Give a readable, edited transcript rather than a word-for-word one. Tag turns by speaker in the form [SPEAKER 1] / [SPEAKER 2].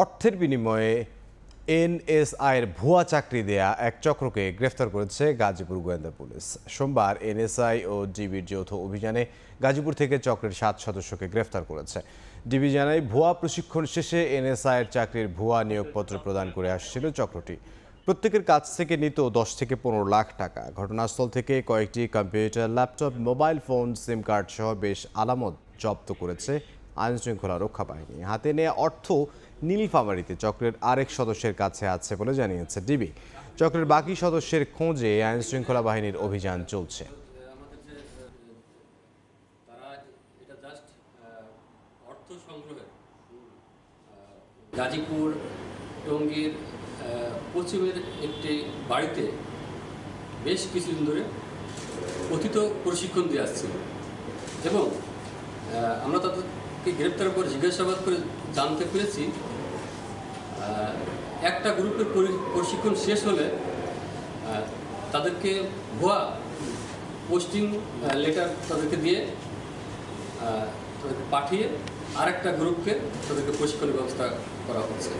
[SPEAKER 1] অর্থের বিনিময়ে এনএসআইয়ের ভুয়া চাকরি দেয়া এক চক্রকে গ্রেফতার করেছে গাজীপুর গোয়েন্দা পুলিশ। সোমবার এনএসআই ও ডিবির যৌথ অভিযানে গাজীপুর থেকে চক্রের 7 সদস্যকে গ্রেফতার করেছে। ডিবি জানায়, ভুয়া প্রশিক্ষণ শেষে এনএসআইয়ের চাকরির ভুয়া নিয়োগপত্র প্রদান করে আসছিল চক্রটি। প্রত্যেকের কাছ থেকে নিত 10 থেকে 15 লাখ টাকা। ঘটনাস্থল থেকে কয়েকটি কম্পিউটার, ল্যাপটপ, মোবাইল ফোন, সিম কার্ড সহ বেশ আলামত জব্দ করেছে আইনশৃঙ্খলা রক্ষা বাহিনী। হাতে নেওয়া অর্থ নীলফামারীতে চক্রের আরেক সদস্যের কাছে আছে বলে জানিয়েছে ডিবি। চক্রের বাকি সদস্যের খোঁজে আইনশৃঙ্খলা বাহিনীর অভিযান চলছে।
[SPEAKER 2] গাজীপুর টঙ্গীর পশ্চিমের একটি বাড়িতে বেশ কিছুদিন ধরে কথিত প্রশিক্ষণ দিয়ে আসছিল এবং আমরা তাদেরকে গ্রেপ্তার করে জিজ্ঞাসাবাদ করে জানতে পেরেছি একটা গ্রুপের প্রশিক্ষণ শেষ হলে তাদেরকে ভুয়া পোস্টিং লেটার তাদেরকে দিয়ে তাদেরকে পাঠিয়ে আরেকটা গ্রুপকে তাদেরকে প্রশিক্ষণের ব্যবস্থা করা হচ্ছে।